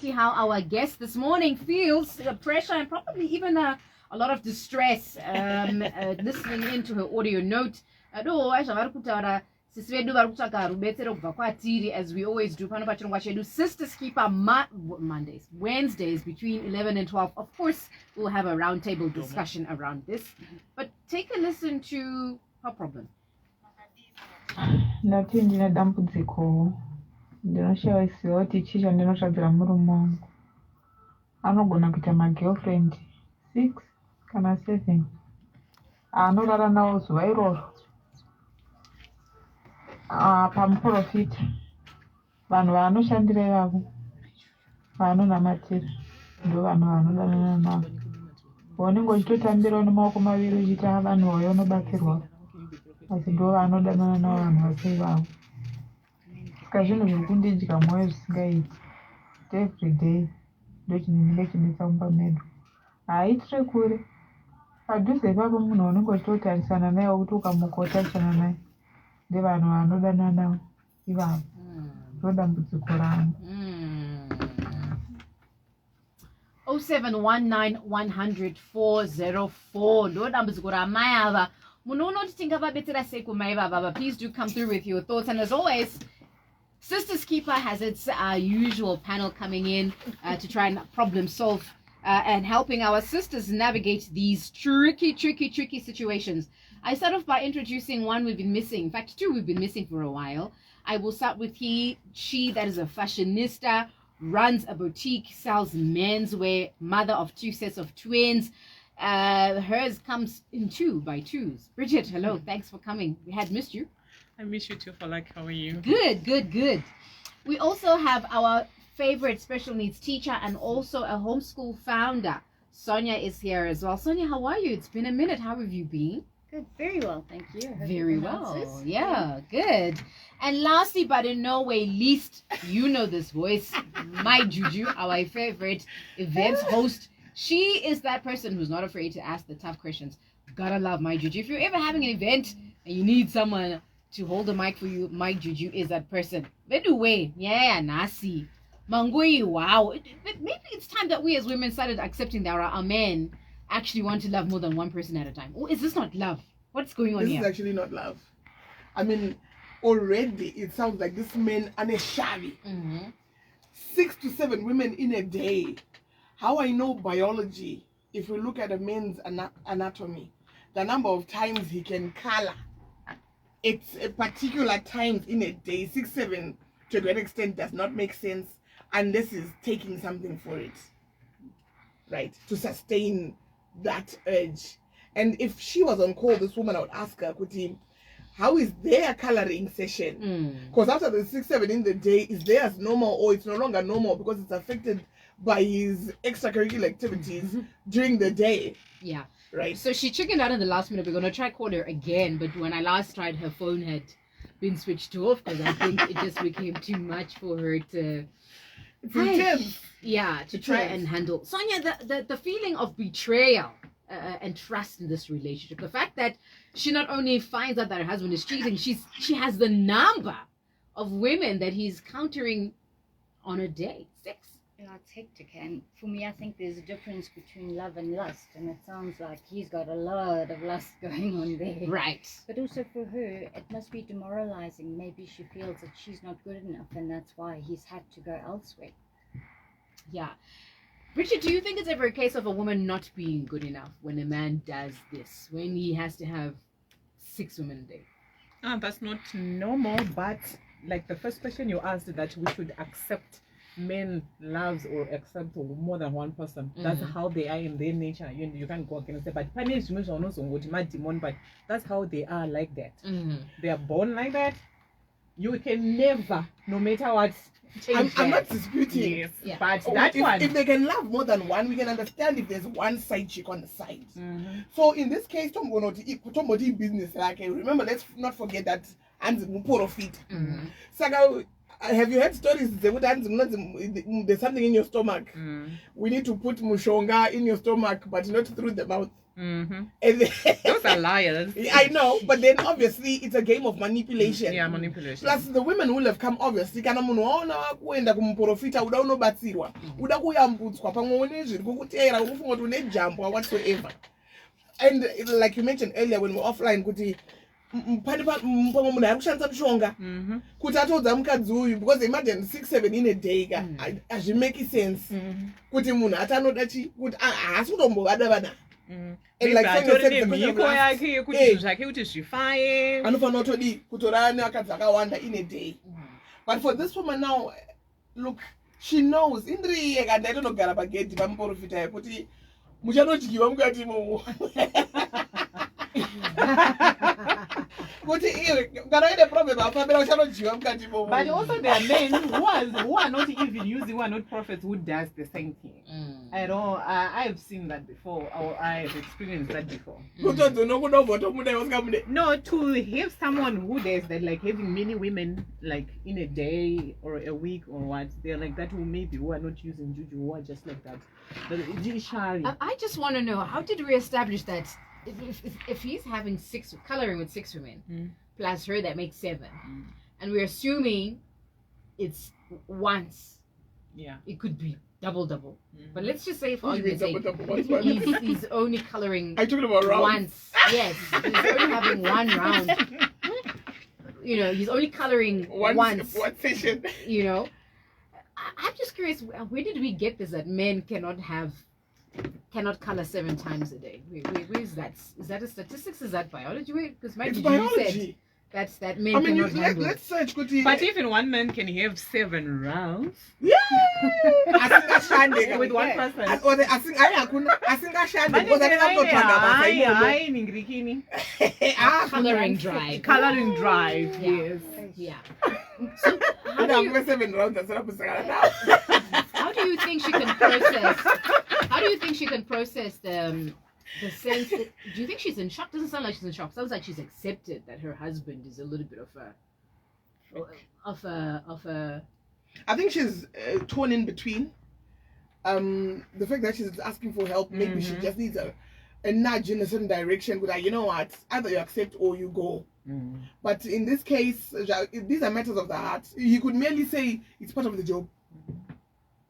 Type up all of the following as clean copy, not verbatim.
exactly how our guest this morning feels, the pressure and probably even a lot of distress listening into her audio note. As we always do, Sisters Keeper Mondays, Wednesdays between 11 and 12. Of course, we'll have a roundtable discussion around this. But take a listen to her problem. Ndati ndine dambudziko ndinoshaisiwa kuti chicha ndinotadzira murume wangu anogona kuita magirlfriend 6 kana 7 anorara nawo zuva iroro pamuprofita vanhu vaanoshandira ivavo vaanonamatira ndo vanhu vaanodanana navo unenge uchitotambirawo nemaoko maviri uchita vanhu vayo unobatsirwa asi ndo vaanodanana navo vanhu vacho ivavo saka zvinhu zviri kundidya mwoyo zvisingaiti everyday ndo chinenge chinetsa mumba medu haitire kure padhuze ipapo munhu unenge uchitotarisana naye kuti ukamuka utarisana naye ndevanhu vaanodanana navo ivavo ndo dambudziko rangu 0719100404 ndo dambudziko ramai ava. Munoona kuti tingavabetsera sei kumai vava. Please do come through with your thoughts. And as always, Sisters Keeper has its usual panel coming in to try and problem solve and helping our sisters navigate these tricky situations. I start off by introducing one we've been missing. In fact, two we've been missing for a while. I will start with she that is a fashionista, runs a boutique, sells menswear, mother of 2 sets of twins. Hers comes in 2x2s. Bridget, hello. Thanks for coming. We had missed you. I miss you too, Falak. How are you? Good. We also have our favorite special needs teacher and also a homeschool founder. Sonja is here as well. Sonja, how are you? It's been a minute. How have you been? Good, very well, thank you. Very well. Yeah, good. And lastly, but in no way least, you know this voice, my Juju, our favorite events host. She is that person who's not afraid to ask the tough questions. Gotta love my Juju. If you're ever having an event and you need someone to hold the mic for you, my Juju is that person. Anyway, yeah, nasi. Mangui, wow. Maybe it's time that we as women started accepting that our men actually want to love more than one person at a time. Or is this not love? What's going on here? This is actually not love. I mean, already it sounds like this men are shabby. 6 to 7 women in a day. How I know biology, if we look at a man's anatomy, the number of times he can color, it's a particular times in a day. 6, 7 to a great extent does not make sense unless he's taking something for it, right, to sustain that urge. And if she was on call, this woman, I would ask her, Kuti, how is their coloring session? Because after the 6, 7 in the day, is theirs normal or it's no longer normal because it's affected by his extracurricular activities during the day? Yeah. Right. So she chickened out in the last minute. We're going to try call her again. But when I last tried, her phone had been switched off because I think it just became too much for her to... It's intense. Yeah, to try and handle. Sonja, the feeling of betrayal and trust in this relationship. The fact that she not only finds out that her husband is cheating, she has the number of women that he's countering on a day. 6. Yeah, it's hectic. And for me, I think there's a difference between love and lust. And it sounds like he's got a lot of lust going on there. Right. But also for her, it must be demoralizing. Maybe she feels that she's not good enough and that's why he's had to go elsewhere. Yeah. Bridget, do you think it's ever a case of a woman not being good enough when a man does this, when he has to have 6 women a day? That's not normal, but like the first question you asked, that we should accept men loves or accept more than one person. That's how they are in their nature. You can't go against it. But but that's how they are like that. They are born like that. You can never, no matter what, change I'm not disputing. Yes. Yeah. But that one. If they can love more than one, we can understand if there's one side chick on the side. So in this case, somebody business. Like remember, let's not forget that and profit. Saga, Have you heard stories? There's something in your stomach. We need to put mushonga in your stomach, but not through the mouth. Mm-hmm. And Those are liars. I know, but then obviously it's a game of manipulation. Yeah, manipulation. Plus the women will have come obviously kana munhu waona kuenda kumuprofita uda unobatsirwa uda kuyambutswa pamwe nezviri kukutera unofunga kuti une jambo whatsoever. And like you mentioned earlier when we were offline kuti pamwe munhu ari kushandisa mushonga kuti atodza mukadzi uyu because imagine 6-7 in a day ka hazvimaki sense kuti munhu atanoda kuti haasi kutombovada vana. And like mhiko yake yekuti zvake kuti zvifaye anofanira kutodi kutora neakadzi akawanda in a day. But for this woman now, look, she knows indriye kandi aitonogara pagedhi pamuprofita yekuti muchanodyiwa mukati imomo kuti kana ine problem afambira uchanodyiwa mukati imomo. But also there are men who are not even using, who are not prophets, who does the same thing. I know, I've seen that before, or I've experienced that before. No, to have someone who does that, like having many women, like in a day or a week or what, they're like that, who maybe who are not using juju, who are just like that. But I just want to know, how did we establish that if he's having coloring with 6 women, plus her, that makes 7, and we're assuming it's once, it could be double, but let's just say for argument's sake, he's only coloring once. Yes, he's only having one round. You know, he's only coloring once. One session. You know, I'm just curious, where did we get this that men cannot color 7 times a day? Where is that? Is that a statistics? Is that biology? Because It's biology. That men I mean, cannot handle. let's search. but even one man can have 7 rounds. Yeah. With one person. I think Coloring drive. Coloring drive. Yeah. Yes. Yeah. So how do you think she can process? How do you think she can process the sense that, do you think she's in shock? Doesn't sound like she's in shock. Sounds like she's accepted that her husband is a little bit of a I think she's torn in between. The fact that she's asking for help, maybe she just needs a nudge in a certain direction. But like, you know what? Either you accept or you go. But in this case, these are matters of the heart. He could merely say it's part of the job.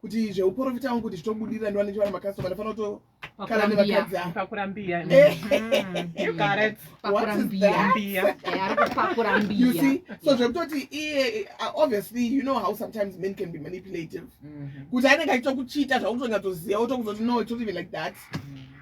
Kuti zveuprofita wangu kuti zvitobudira ndovandichiwana makastoma ndafana kutokala nevakadzi ava. Pakurambia. You got it. What is that? You see? So zvekutoti obviously you know how sometimes men can be manipulative. Kuti anenge achitokuchita zvakutonyatsoziva wotokuzoti no, it's not even like that.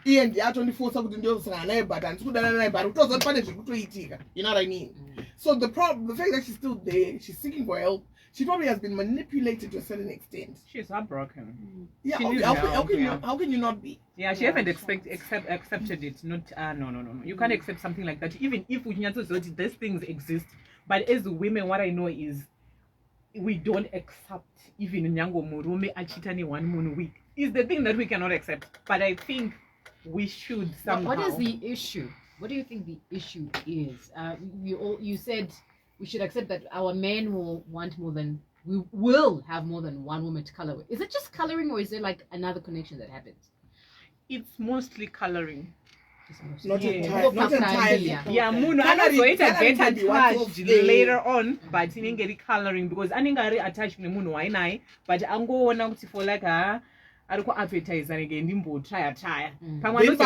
Iye ndiye atondiforsa kuti ndiyosangana naye but handisi kudana naye but kutozoti pane zviri kutoitika. You know what I mean? So the fact that she's still there, she's seeking for help, she probably has been manipulated to a certain extent. She's heartbroken. Yeah, how can you not be? Yeah, she haven't accepted it. Not no. You can't accept something like that. Even if these things exist. But as women, what I know is we don't accept even Nyango Murume Achitani 1 moon week. Is the thing that we cannot accept. But I think we should somehow. What is the issue? What do you think the issue is? You said we should accept that our men will have more than 1 woman to color with. Is it just coloring, or is there like another connection that happens? It's mostly coloring. Not entirely. Yeah, Muno get attached later on, but he didn't get it coloring because I didn't attached to Muno why but I'm going to for like ariko appetizer again imbo try pamwe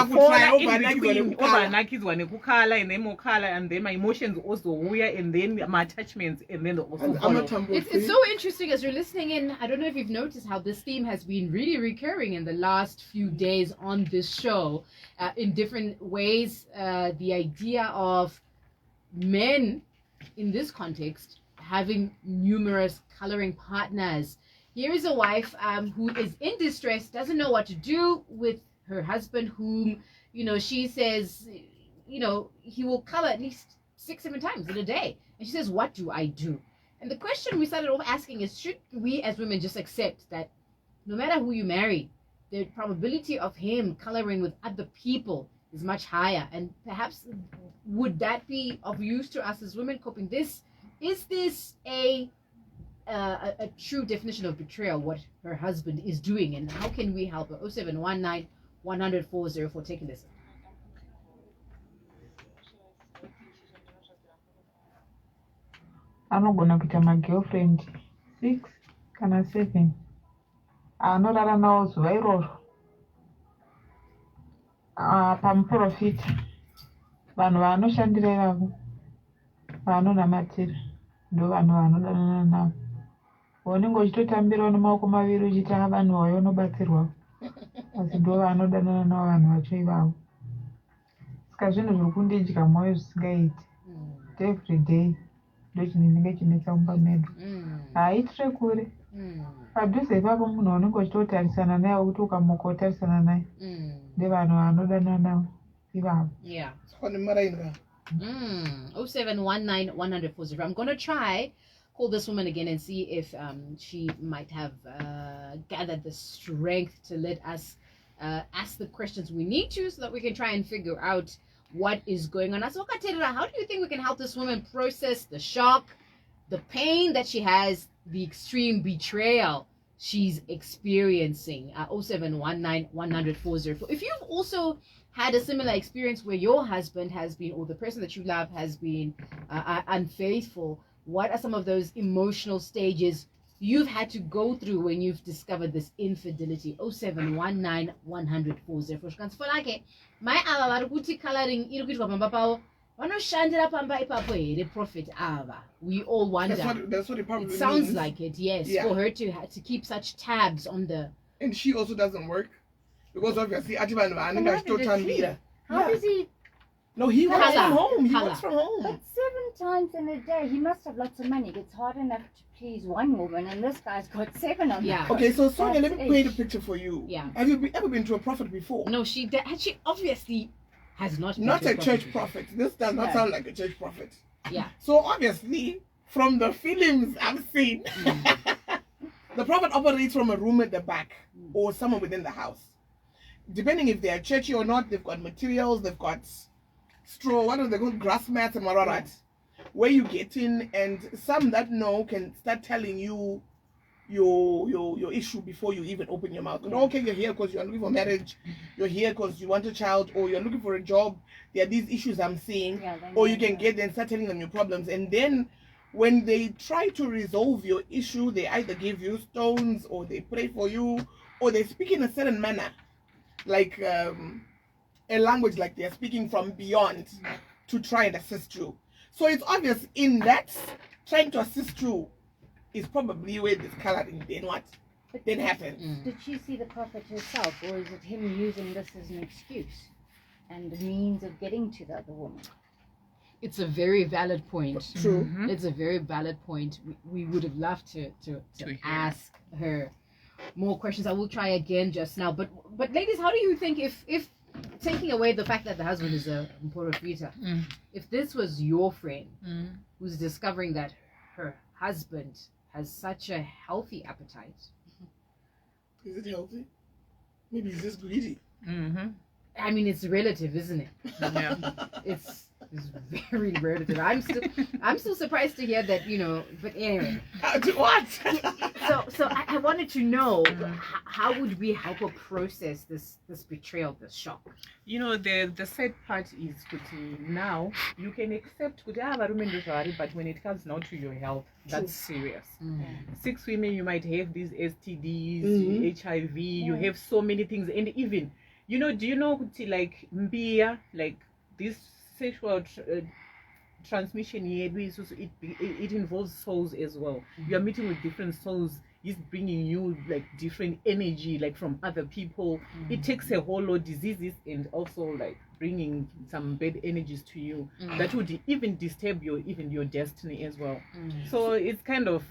overnakidzwa nekukhala and then more color and then my emotions also weird and then my attachments and then also it's so interesting as you're listening in. I don't know if you've noticed how this theme has been really recurring in the last few days on this show in different ways. The idea of men in this context having numerous coloring partners. Here is a wife who is in distress, doesn't know what to do with her husband, whom, she says, he will color at least 6-7 times in a day. And she says, what do I do? And the question we started off asking is, should we as women just accept that no matter who you marry, the probability of him coloring with other people is much higher? And perhaps would that be of use to us as women coping this? Is this a a true definition of betrayal, what her husband is doing, and how can we help her? 0719 100 404. Take a listen. Anogona kuita magirlfriend 6 kana 7 anorara nawo zuva iroro. Pamuprofita vanhu vaanoshandira ivavo vaanonamatira ndo vanhu vaanodanana navo. Unenge uchitotambirawo nemaoko maviri uchiti vanhu vayo unobatsirwawo, asi ndo vaanodanana navo vanhu vacho ivavo. Saka zvinhu zviri kundidya mwoyo zvisingaiti. Every day ndo chinenge chinetsa mumba medu. Haitire kure padhuze ipapo munhu unenge uchitotarisana naye kuti ukamuka wotarisana naye ndevanhu vaanodanana navo ivavo. Yeah. 0719 100 404. I'm going to try call this woman again and see if she might have gathered the strength to let us ask the questions we need to, so that we can try and figure out what is going on. So, how do you think we can help this woman process the shock, the pain that she has, the extreme betrayal she's experiencing? 0719 100 404. If you've also had a similar experience where your husband has been, or the person that you love has been unfaithful, what are some of those emotional stages you've had to go through when you've discovered this infidelity? 0719 100 404. My ava kuti coloring iri kuitwa pamba pavo vanoshandira pamba ipapo here prophet ava. We all wonder. That's what it probably It sounds means. like it, yes. Yeah. For her to keep such tabs on the. And she also doesn't work because obviously How does he? No, he works Colour. from home. He Colour. works from home. But 7 times in a day, he must have lots of money. It's hard enough to please one woman, and this guy's got 7 on Yeah. the Okay, so Sonja, let me That's paint a it. picture for you. Yeah. Have you ever been to a prophet before? No, she obviously has not. been Not to a church prophet. prophet. This does not No. sound like a church prophet. Yeah. So obviously, from the films I've seen, the prophet operates from a room at the back or somewhere within the house. Depending if they are churchy or not, they've got materials, they've got straw, what are they called, grass mats and whatnot, where you get in, and some that know can start telling you your issue before you even open your mouth. You know, okay, you're here because you're looking for marriage, you're here because you want a child, or you're looking for a job, there are these issues I'm seeing, Yeah, they or you know can that. get there and start telling them your problems, and then when they try to resolve your issue, they either give you stones, or they pray for you, or they speak in a certain manner, like a language like they're speaking from beyond to try and assist you. So it's obvious in that trying to assist you is probably where this coloring then happens. Did she see the prophet herself, or is it him using this as an excuse and a means of getting to the other woman? It's a very valid point. True. It's a very valid point. We would have loved to hear. ask her more questions. I will try again just now. But ladies, how do you think if taking away the fact that the husband is a Mporofita, if this was your friend who's discovering that her husband has such a healthy appetite, Is it healthy? Maybe he's just greedy. I mean, it's relative, isn't it? Yeah. It's very relative. I'm still surprised to hear that, but anyway. What? So I wanted to know, how would we help her process this betrayal, this shock? The sad part is that now you can accept that, but when it comes now to your health, that's serious. 6 women, you might have these STDs, HIV, you have so many things, and even, do you know, like mbia, like this sexual transmission here, it involves souls as well. You are meeting with different souls. He's bringing you like different energy, like from other people. It takes a whole lot of diseases and also like bringing some bad energies to you that would even disturb your destiny as well. So it's kind of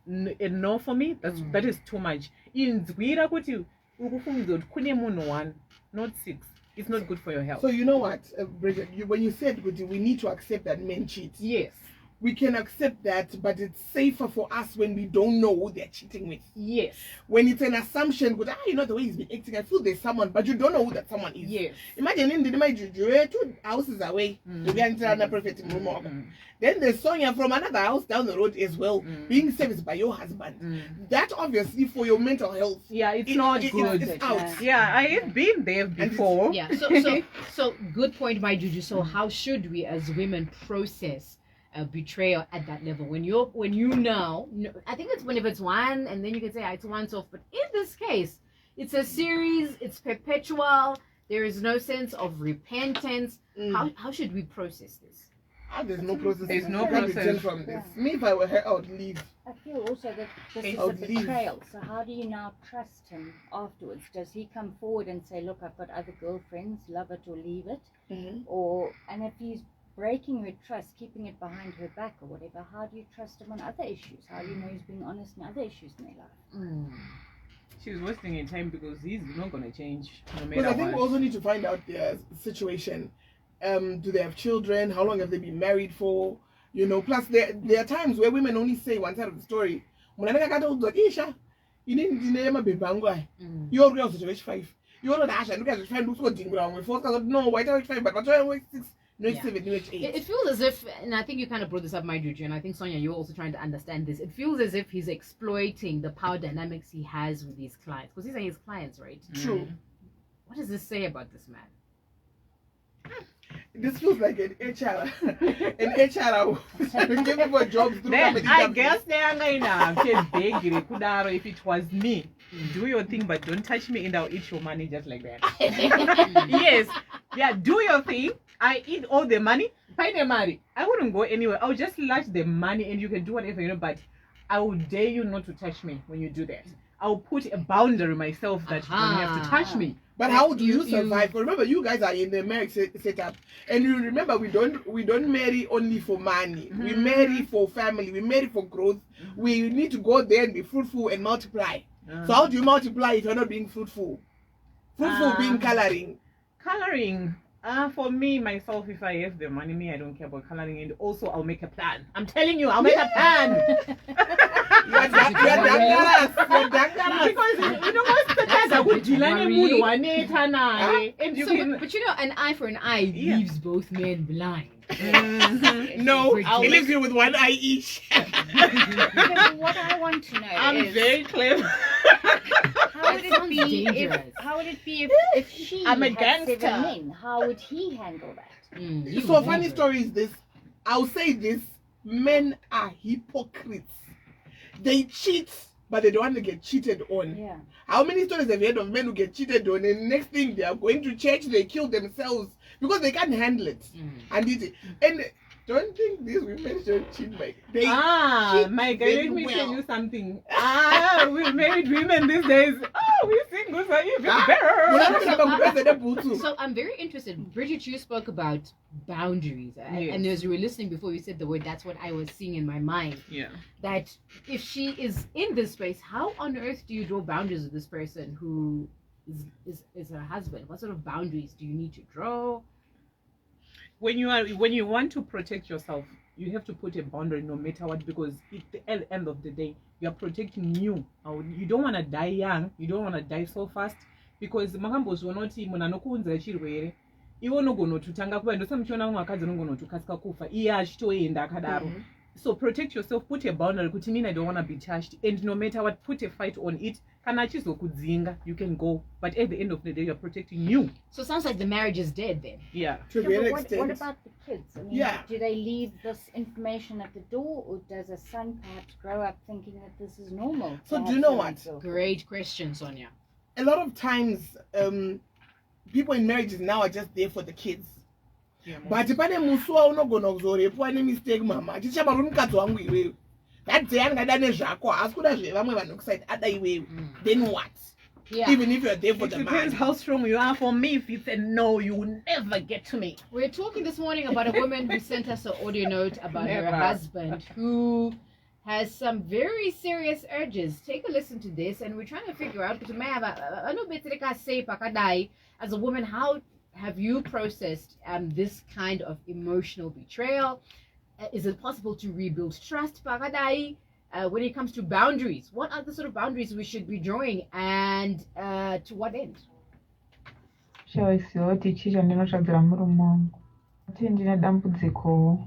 a no for me. That is too much. In Zwira kuti ukufungiza kune munhu 1, not 6. It's not good for your health. So you know what, Bridget, when you said we need to accept that men cheat. Yes. we can accept that, but it's safer for us when we don't know who they're cheating with. Yes. When it's an assumption, but you know the way he's been acting, I feel there's someone, but you don't know who that someone is. Yes. Imagine in my Juju, 2 houses away, you can tell another prophet in Rome. Then there's Sonja from another house down the road as well, being serviced by your husband. That obviously for your mental health. Yeah, it's not good. It's out. Yeah, I have been there before. Yeah. So good point by Juju. So how should we as women process betrayal at that level? When you know, I think it's whenever it's one, and then you can say it's once off. But in this case, it's a series. It's perpetual. There is no sense of repentance. How should we process this? There's no process. There's no You can't process. return from this. Me, if I were her, I would leave. I feel also that this is I'll a leave. betrayal. So how do you now trust him afterwards? Does he come forward and say, "Look, I've got other girlfriends, love it or leave it," and if he's breaking her trust, keeping it behind her back or whatever, how do you trust him on other issues? How do you know he's being honest in other issues in their life? She's wasting her time because he's not going to change no Because matter I think we what. also need to find out their situation. Do they have children? How long have they been married for? You know, plus there are times where women only say one side of the story. When I got told like, Isha, you didn't name a baby bangway. You're real to age 5. You're not Asha, look at the friend who's got ding brown with 4 no, why don't 5, but what's 6, no 7, no 8. It feels as if, and I think you kind of brought this up, my Juju, and I think Sonja, you're also trying to understand this. It feels as if he's exploiting the power dynamics he has with his clients, because these are his clients, right? True. What does this say about this man? This feels like an HR. An HR will give people jobs through Then comedy I companies. guess they are going to beg Kudaro if it was me. Do your thing, but don't touch me and I'll eat your money just like that. Yes. Yeah, do your thing. I eat all the money. Pay the money. I wouldn't go anywhere. I'll just lash the money and you can do whatever you know, but I will dare you not to touch me when you do that. I'll put a boundary myself that you don't have to touch me. But how do you survive? But remember, you guys are in the marriage setup, and you remember we don't marry only for money. We marry for family. We marry for growth. We need to go there and be fruitful and multiply. So how do you multiply if you're not being fruitful? Fruitful being coloring. Coloring. For me, myself, if I have the money, I don't care about coloring. And also, I'll make a plan. I'm telling you, I'll make a plan. You're dangerous. Because you know most of the times I would deal and you can. But you know, an eye for an eye leaves both men blind. No, I'll it leaves you with one eye each. Because what I want to know I'm is very clever. how would it be dangerous. if she I'm a had gangster. 7 men? How would he handle that? So funny story is this. I'll say this. Men are hypocrites. They cheat, but they don't want to get cheated on. Yeah. How many stories have you heard of men who get cheated on and next thing they are going to church, they kill themselves because they can't handle it. And don't think these women should cheat, Mike. They cheat Mike, very let me well. tell you something. We married women these days. Oh, we singles are even better. So I'm very interested. Bridget, you spoke about boundaries, and as you were listening before, you said the word. That's what I was seeing in my mind. Yeah. That if she is in this space, how on earth do you draw boundaries with this person who is her husband? What sort of boundaries do you need to draw? When you want to protect yourself, you have to put a boundary no matter what, because at the end of the day, you are protecting you. You don't want to die young. You don't want to die so fast, because makambos wanoti munanokuunza chirwere iwo nogonotutanga kuva ndosamuchiona mumwe akadzi nogonotokasika kufa iye achitoenda akadaro. So protect yourself, put a boundary kuti I don't want to be touched, and no matter what, put a fight on it. Kana achizokudzinga, you can go, but at the end of the day, you're protecting you. So it sounds like the marriage is dead then. Yeah. To a Yeah, great but extent. what about the kids? I mean, do they leave this information at the door, or does a son perhaps grow up thinking that this is normal? So to do have you know feelings what? or- Great question, Sonja. A lot of times, people in marriages now are just there for the kids. Yeah, But pane muswa unogona kuzorepa ane mistake mama achichapa mukadzi wangu iwewe that day angada nezvako asi kuda zvevamwe vanhu kuside ada iwewe then what? Even if you're there for It the depends man. how strong you are. For me, if it's a no, you will never get to me. We're talking this morning about a woman who sent us an audio note about her Never. husband who has some very serious urges. Take a listen to this, and we're trying to figure out, because as a woman, how have you processed this kind of emotional betrayal? is it possible to rebuild trust pakadai? When it comes to boundaries, what are the sort of boundaries we should be drawing, and to what end? Shaisiwo kuti chii chandinotsvadzira murume wangu. Kuti ndine dambudziko,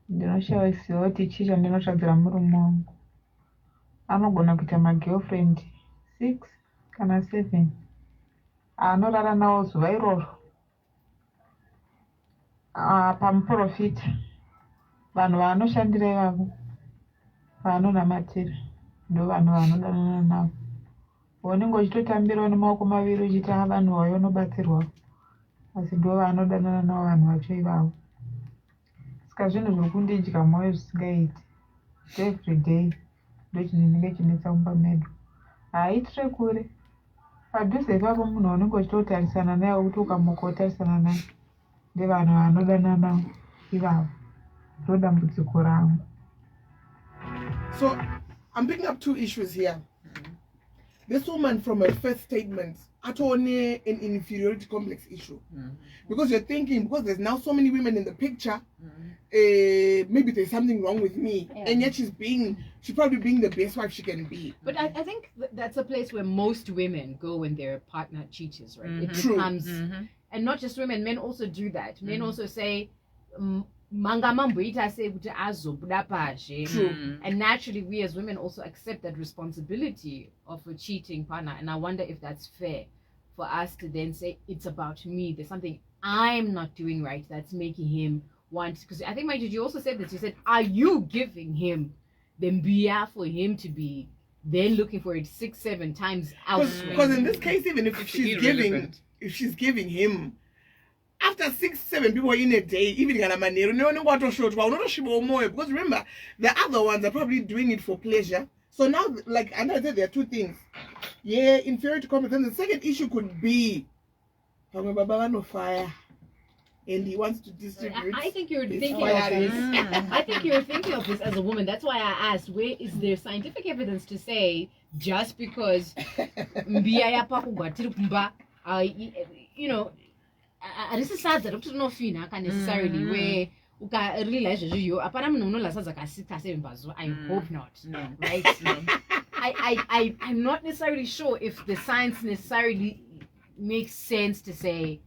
ndinoshaisiwo kuti chii chandinotsvadzira murume wangu. Anogona kuita magirlfriend 6 kana 7 anorara nawo zuva iroro. Pamuprofita vanhu vaanoshandira ivavo, vaanonamatira, ndo vanhu vaanodanana navo. Unenge uchitotambirawo nemaoko maviri uchiti vanhu vayo unobatsirwawo, asi ndo vaanodanana navo vanhu vacho ivavo. Saka zvinhu zviri kundidya mwoyo zvisingaiti. Every day ndo chinenge chinetsa mumba medu. Haitire kure padhuze ipapo munhu unenge uchitotarisana naye kuti ukamuka wotarisana naye ndevanhu vaanodanana navo ivavo. Ndo dambudziko rangu. So I'm picking up two issues here. This woman, from her first statement, at only an inferiority complex issue. Because you're thinking, because there's now so many women in the picture, maybe there's something wrong with me. Yeah. And yet she's probably being the best wife she can be. But I think that's a place where most women go when their partner cheats, right? It True. becomes, and not just women, men also do that. Men also say, "Mangamambuita say kuti azobuda pashe." True. And naturally, we as women also accept that responsibility of a cheating partner. And I wonder if that's fair for us to then say, it's about me. There's something I'm not doing right that's making him want. Because I think, my Juju, you also said this. You said, are you giving him the mbia for him to be then looking for it 6-7 times elsewhere? Because in this case, even if she's giving him, after 6-7 people in a day, even because remember, the other ones are probably doing it for pleasure. So now, like I know that there are two things. Yeah, inferiority complex. And the second issue could be no fire, and he wants to distribute. I think you're his thinking of fire. this. I think you're thinking of this as a woman. That's why I asked, where is there scientific evidence to say just because mbia yapa kugwatiri kumba, you know, this is sad that not fina can necessarily where uka realize you apana munhu unolasadza ka 6-7 bazo. I hope not. No. Right? No. I'm not necessarily sure if the science necessarily makes sense to say.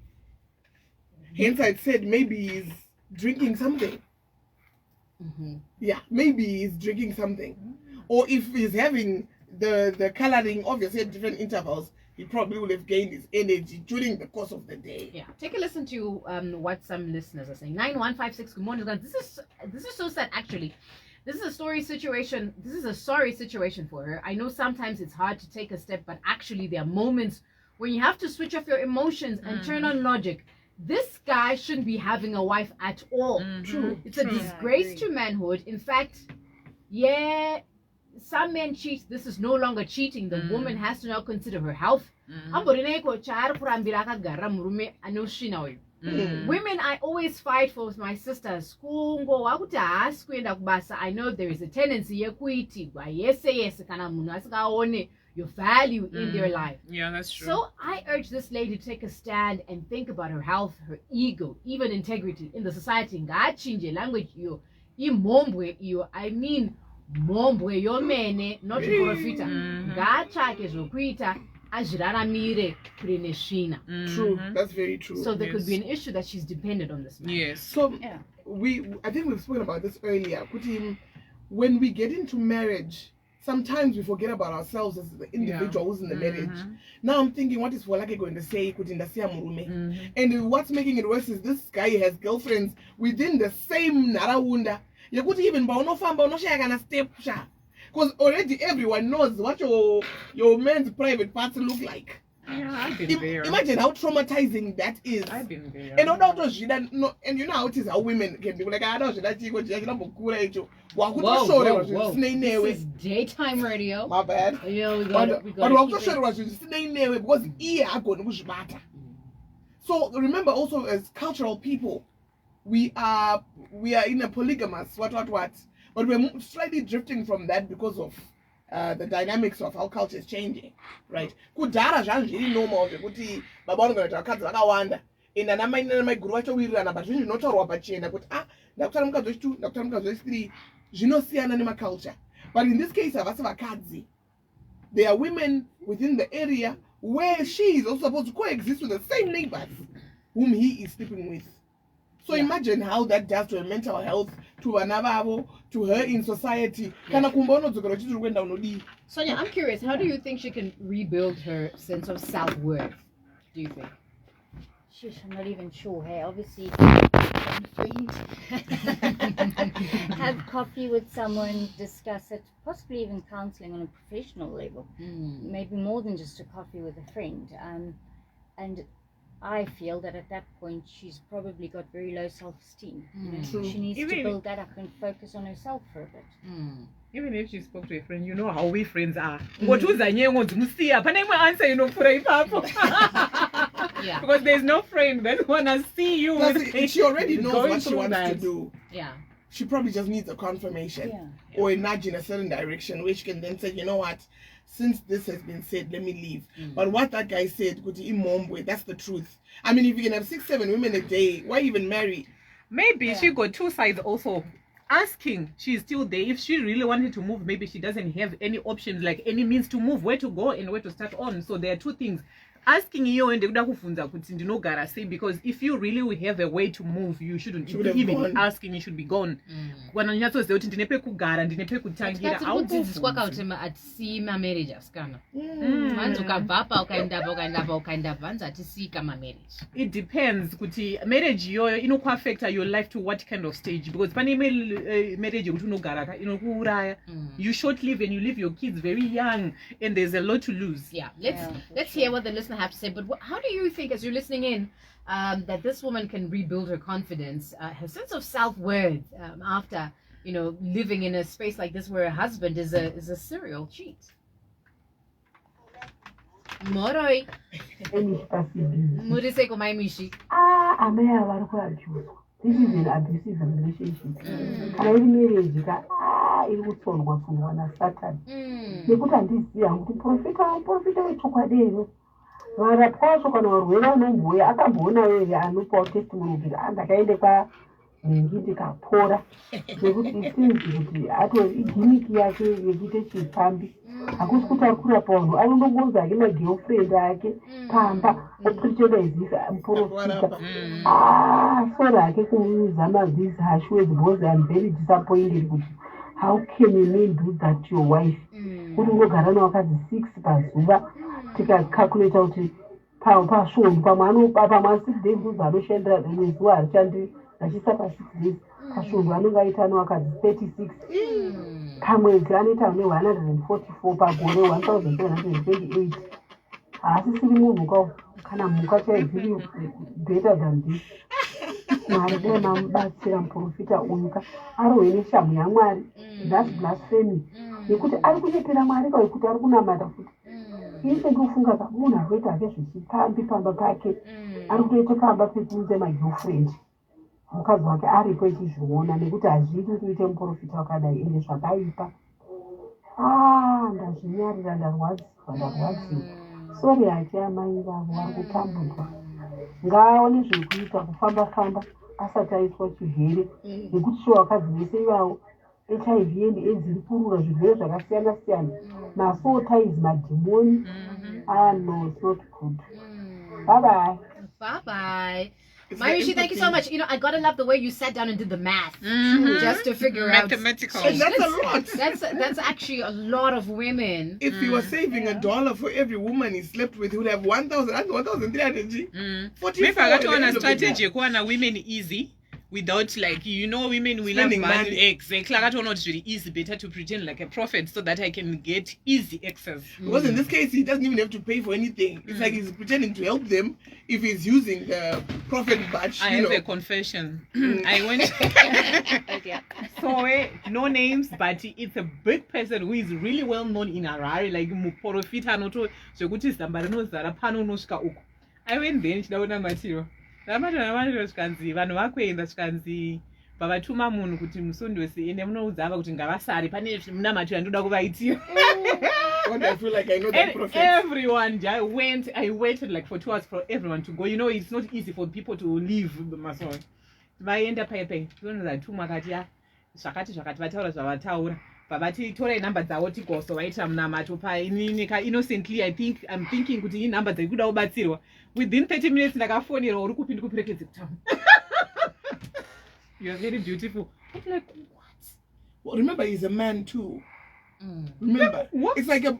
Hence, I said maybe he's drinking something. Yeah, maybe he's drinking something. Or if he's having the coloring, obviously at different intervals, he probably would have gained his energy during the course of the day. Yeah, take a listen to what some listeners are saying. 9156, good morning. This is so sad, actually. This is a sorry situation for her. I know sometimes it's hard to take a step, but actually there are moments when you have to switch off your emotions and turn on logic. This guy shouldn't be having a wife at all. True. It's a disgrace to manhood. In fact, yeah, some men cheat. This is no longer cheating. The woman has to now consider her health. Women, I always fight for my sisters. I know there is a tendency your value in their life. Yeah, that's true. So I urge this lady to take a stand and think about her health, her ego, even integrity in the society. God change language you. I mean mombwe yo mene, not to profita. God chake zokuita ajiraramire kureneshina. True, that's very true. So there could be an issue that she's dependent on this man. Yes. So Yeah. I think we've spoken about this earlier. When we get into marriage, sometimes we forget about ourselves as the individual who's in the marriage. Now I'm thinking, what is Folake going to say? And what's making it worse is this guy has girlfriends within the same Narawunda. You could even step. Because already everyone knows what your man's private parts look like. Yeah, I've been there. Imagine how traumatizing that is. I've been there. And and you know how it is how women can be like, I don't know. Whoa. This is daytime radio. My bad. Yeah, we But got I'm sure it was just because here I got much matter. So remember also, as cultural people, we are in a polygamous what, but we're slightly drifting from that because of the dynamics of how culture is changing, right? Kudara zvanhu zviri normal zvekuti baba vanogona kuti vakadzi vakawanda, and anamai nanamai guru vachowirirana but zvinhu zvinotaurwa pachena kuti ndakutara mukadzi wechi2 ndakutara mukadzi wechi3 zvinosiyana nemaculture. But in this case havasi vakadzi, there are women within the area where she is also supposed to coexist with the same neighbors whom he is sleeping with. So imagine how that does to her mental health, to vana vavo, to her in society. Sonja, I'm curious, how do you think she can rebuild her sense of self-worth, do you think? Sheesh, I'm not even sure. Hey, obviously, have coffee with someone, discuss it, possibly even counseling on a professional level. Maybe more than just a coffee with a friend. And I feel that at that point she's probably got very low self-esteem. She needs to build that up and focus on herself for a bit. Even if she spoke to a friend, you know how we friends are. Because there's no friend that wanna see you. She already knows what she wants to do. Yeah. She probably just needs a confirmation or a nudge in a certain direction, which can then say, you know what, since this has been said, let me leave. But what that guy said, that's the truth. I mean, if you can have 6-7 women a day, why even marry? Maybe she got two sides also. Asking, she's still there. If she really wanted to move, maybe she doesn't have any options, like any means to move, where to go and where to start on. So there are two things. Asking you and because if you really will have a way to move, you shouldn't even be asking, you should be gone. It depends. Marriage affect your life to what kind of stage? Because marriage you short live and you leave your kids very young and there's a lot to lose. Yeah, let's hear what the listener have to say. But how do you think, as you're listening in, that this woman can rebuild her confidence, her sense of self-worth, after living in a space like this where her husband is a serial cheat? Moroi. Muriseko maimishi. This is an abusive relationship. Kana iri marriage iri kutsondwa na Satan. Nekuti andiziva kuti profita wechokwadi varapwacho kana varwere unombuya akamboona wewe anopa testimony kuti ndakaende kwaningi ndikapora nekuti isinzi kuti atori igimiki yake yekuite chipambi hakusi kuti ari kurapa vanhu anondongonza ake magirlfriend ake pamba opretendizisa muprofita sora ake kumuzama these harsh words because I am very disappointed kuti how can a man do that to your wife kuti unogara nawakadzi 6 pazuva tikacalculate kuti pasvonhu pamwe 6 days kuzi anoshandira nezuva harishandi achisa pa 6 days pasvonhu anenge aita nawakadzi 36 pamwedzi anoita ne144 pagore 1728 haasisiri munhu kana mhuka chaiziri better than this. Mwari dai mamubatsira muprofita uyu arohwe neshamhu yaMwari. That's blasphemy. Nekuti ari kunyepera Mwari kauye kuti ari kunamata futi. Ise ndikufunga munhu ari kuita hake zvichipambi pamba pake ari kutoita pamba pekunze magirlfriend. Mukadzi wake aripo echizviona nekuti hazvidi kuite muprofita wakadai ende zvakaipa. Ndazvinyarira ndarwadziwa. Sori hake amai vavo vari kutambudzwa. Ngaaone zvekuita kufamba asati aitwa chirwere nekuti vakadzi vese ivavo HIV and AIDS iri kurura zvirwere zvakasiyana siyana masotais madhimoni. No, it's not good. Bye. Mayushi, thank you so much. I gotta love the way you sat down and did the math just to figure out. Mathematical. And that's a lot. That's actually a lot of women. If you were saving $1 for every woman he slept with, he would have 1,300. 44. Maybe I got to a strategy women easy. Without women will have money. Exactly. I don't know, it's really easy. Better to pretend like a prophet so that I can get easy access. Because in this case, he doesn't even have to pay for anything. It's like he's pretending to help them if he's using the prophet badge. I have a confession. I went. So no names, but it's a big person who is really well known in Harare, like Muporofita Noto. So good is Zambarano Zarapano Noska Uko. I went there. She don't know material. Vanhu vakuenda svikanzi pavatuma munhu kuti musondwese ende munoudza ava kuti ngavasari pane munamatiro andoda kuvaitira God, I feel like I know that And prophet. everyone, I waited like for 2 hours for everyone to go. You know, it's not easy for people to leave the mason. Vaenda paipai, tumwa kati ya zvakati vataura zvavataura. Vavatitora namba dzavo tigoso vaita munamato painika innocently. I'm thinking kuti hii namba dzekuda kubatsirwa. Within 30 minutes ndakafonera uri kupinda kuperekedza kutaura. You are very beautiful. I'm like, what? Well, remember, he's a man too. Remember, What? it's like a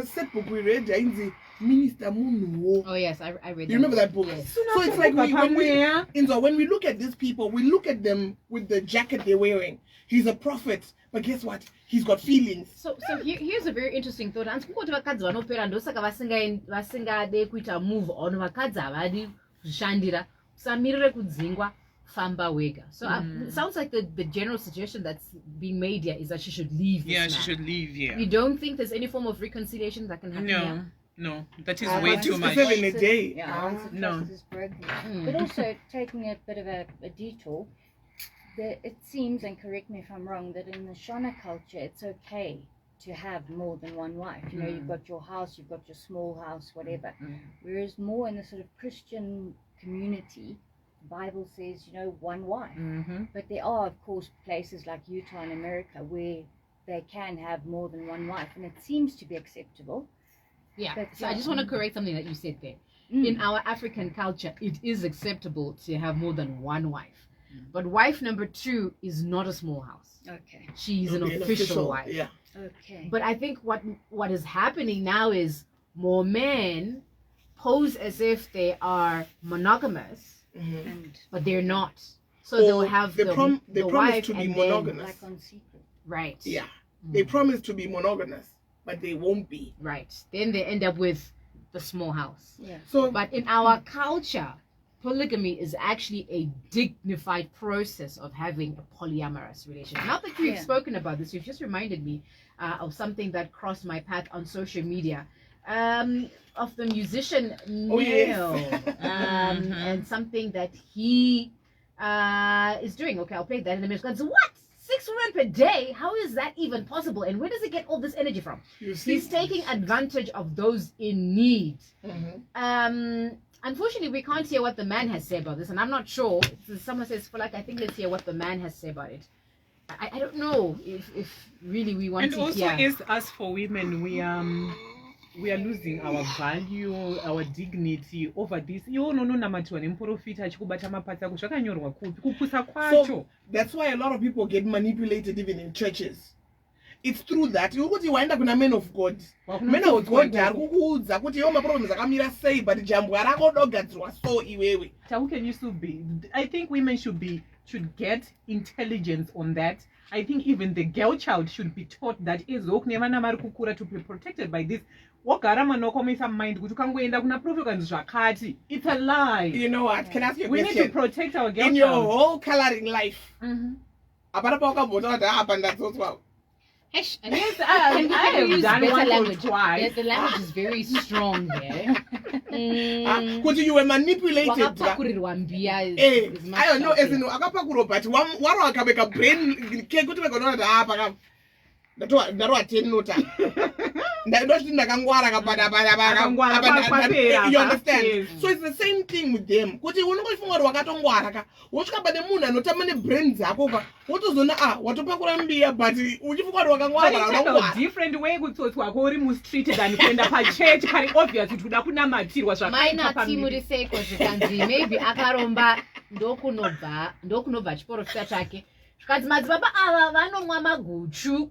set book we read. The Minister Munu. Oh yes, I read that. You remember that book? Yes. So it's like when we look at these people, we look at them with the jacket they're wearing. He's a prophet, but guess what? He's got feelings. So here's a very interesting thought. And kuti vakadzi vanopera ndosaka vasingade kuita move on, vakadzi havadi kushandira usamirire kudzingwa, famba wega. So it sounds like the general suggestion that's being made here is that she should leave this man. She should leave. Yeah. You don't think there's any form of reconciliation that can happen here? No, that is I way want too to much. say in a day. Yeah, once the No. trust is broken. But also taking a bit of a detour, it seems, and correct me if I'm wrong, that in the Shona culture, it's okay to have more than one wife. You know, you've got your house, you've got your small house, whatever. Whereas more in the sort of Christian community, the Bible says, you know, one wife. But there are, of course, places like Utah and America where they can have more than one wife, and it seems to be acceptable. Yeah. But, So I just want to correct something that you said there. Mm. In our African culture, it is acceptable to have more than one wife. But wife number 2 is not a small house. Okay. She's an Okay, official wife. Yeah. Okay. But I think what is happening now is more men pose as if they are monogamous, And but they're not. So Or they'll have they the promise wife to be and monogamous. like on Secret. right. Yeah. They promise to be monogamous, but they won't be. Right. Then they end up with the small house. Yeah. So But in our culture, polygamy is actually a dignified process of having a polyamorous relationship. Now that we've Yeah. spoken about this, you've just reminded me of something that crossed my path on social media. Of the musician Oh, yes. Neil, and something that he is doing. Okay, I'll play that in a minute. So what? 6 women per day? How is that even possible? And where does he get all this energy from? you see, He's taking advantage of those in need. Unfortunately, we can't hear what the man has to say about this, and I'm not sure. Someone says, "For like, I think let's hear what the man has to say about it." I don't know if really we want And to also, hear. as us for women, we are losing our value, our dignity over this. Iwo unonamatwa nemuprofita achikubata mapatsa ako zvakanyorwa kupi kupusa kwacho. so that's why a lot of people get manipulated even in churches. It's through that. Ukuthi waenda kuna men of God. Men of God ari kukuudza kuti iwo maproblems akamira sei, but jambwa rako dogadzirwa so iwewe. How can you still be? I think women should get intelligence on that. I think even the girl child should be taught that to be protected by this. Mind it's a lie. You know what? Can I ask you a We need question? to protect our girl In your child. whole coloring life, apana pa wakabvota kuti hapana dzotwa. Yes, I have done better one or language. twice. The language is very strong there. Kuti you were manipulated. Wakapakurirwa mbiya is much I don't know, as softer. in akapakurwa, but waro akabeka brain ke kuti vakaona kuti hapana. Ndaro 10 nota. Ndochiti ndakangwara kapata Akangwara, you understand? yes. So it's the same thing with them. Kuti unongofunga kuti wakatongwara ka. Wosvika pane munhu anotama nebrain dzako ka. Wotozona watopakura mbiya but uchifunga kuti wakangwara But kana it's a unongwara. different way kutsotswa ko uri mustreet than kuenda pachurch pari obvious kuti uda kunamatirwa Maina zvakaita timu pamberi. riseko zvikanzi maybe akaromba ndokunobva chiprofita chake. Zvikanzi madzibaba ava vanomwa maguchu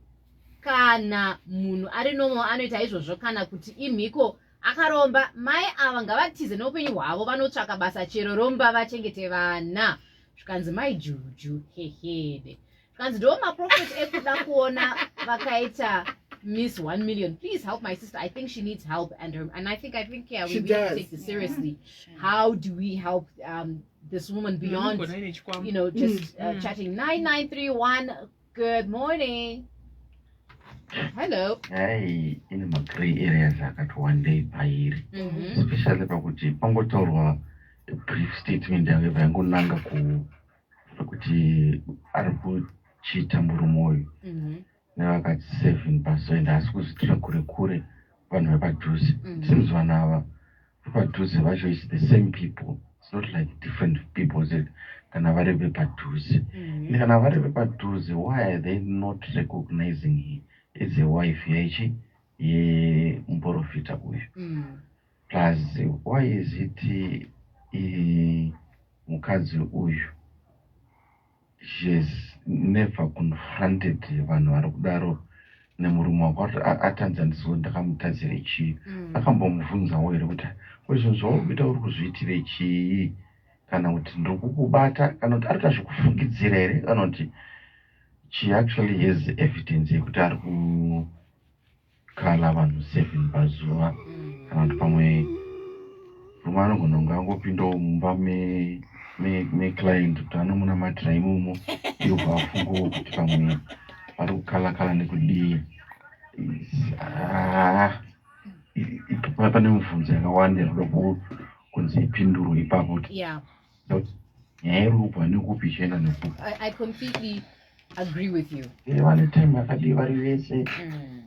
kana munhu ari normal anoita izvozvo kana kuti imhiko akaromba mai ava ngavatize noupenyu hwavo vanotsvaka basa chero romba vachengete vana. Zvikanzi mai Juju hehede. Zvikanzi ndo maprofit ekuda kuona vakaita Miss 1 million. Please help my sister. I think she needs help, and I think yeah, we She need to does. take this seriously. How do we help this woman beyond just chatting? 9931. Good morning. Hello. Hai ine ma-grey areas akati wandei pairi especially pakuti pangotaurwa brief statement yange vaingonanga kuti ari kuchita murume uyu nevakati 7 ende asi kuzvitira kure kure vanhu vepadhuze. Seems vanhu ava vepadhuze vacho is the same people. It's not like different people that kana vari vepadhuze. Kana vari vepadhuze, why are they not recognizing her as a wife yaichi yemuprofita uyu? Plus, why is it mukadzi uyu she has never confronted vanhu vari kudaro nemurume wako atanza ndiso ndakamutadzira chii, akambomubvunzawo here kuti kwezvo zvauri kuita uri kuzviitire chii, kana kuti ndiri kukubata, kana kuti ari kutazvikufungidzira here, kana kuti she actually has evidence yekuti ari kukala vanhu 7 pazuva, kana kuti pamwe rume anogona kunge angopindawo mumba meclient kuti anomunamatira imomo, yobva afungawo kuti pamwe vari kukala nekudii. Pane mibvunzo yakawanda irikuda kunzi ipindurwe ipapo kuti nyaya iri kubva nekupi ichienda nekupi. I completely agree with you. Vane time yakadii vari vese,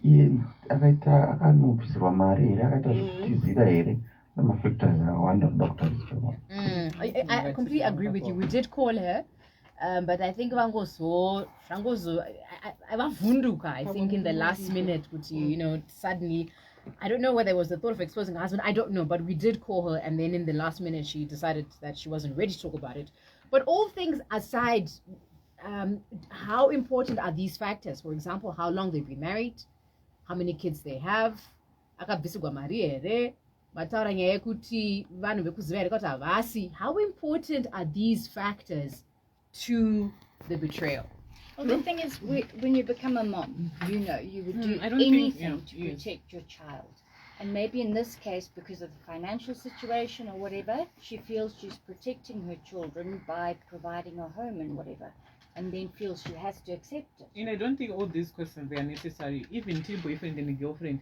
iye akaita akanobvisirwa mari here, akaita zvekutizira here, namafactors akawanda kuda kutariswa. I completely agree with you. We did call her, but I think I think in the last minute, you know, suddenly, I don't know whether it was the thought of exposing her husband, I don't know, but we did call her, and then in the last minute she decided that she wasn't ready to talk about it. But all things aside, how important are these factors? For example, how long they've been married, how many kids they have, how important are these factors to the betrayal? Well, the thing is, when you become a mom, you know, you would do anything to protect your child. And maybe in this case, because of the financial situation or whatever, she feels she's protecting her children by providing a home and whatever, and then feels she has to accept it. And I don't think all these questions are necessary. Even to boyfriend and girlfriend,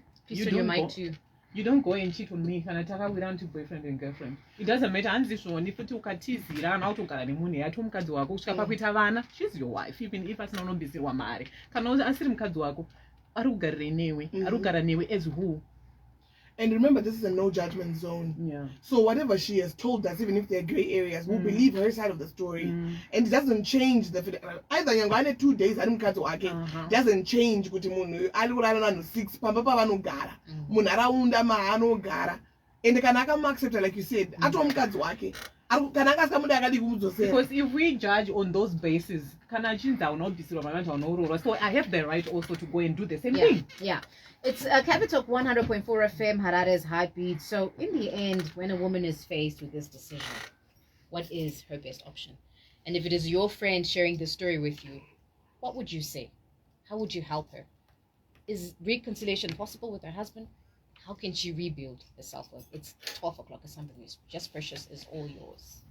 you don't go and cheat on me. Kana takawira to boyfriend and girlfriend. It doesn't matter. Anzishoni futhi ukatizira na utogara nemunhu yacho mukadzi wako kusvika pakuita vana. She's your wife, even if asina unobvisirwa mari. Kana asiri mukadzi wako, ari kugarira newe, ari kugara newe as who. And remember, this is a no judgment zone. Yeah. So whatever she has told us, even if there are gray areas, we'll believe her side of the story. And it doesn't change the either you're 2 days, I didn't cut to doesn't change kuti I will run 6 pamba vanogara. Munaraunda mahanogara. And the kanaka accept like you said, atomukadzi wake. Because if we judge on those bases, so I have the right also to go and do the same thing. Yeah. It's Capital 100.4 FM, Harare's Heartbeat. So in the end, when a woman is faced with this decision, what is her best option? And if it is your friend sharing the story with you, what would you say? How would you help her? Is reconciliation possible with her husband? How can she rebuild her self-worth? It's 12 o'clock or something. Just Precious is all yours.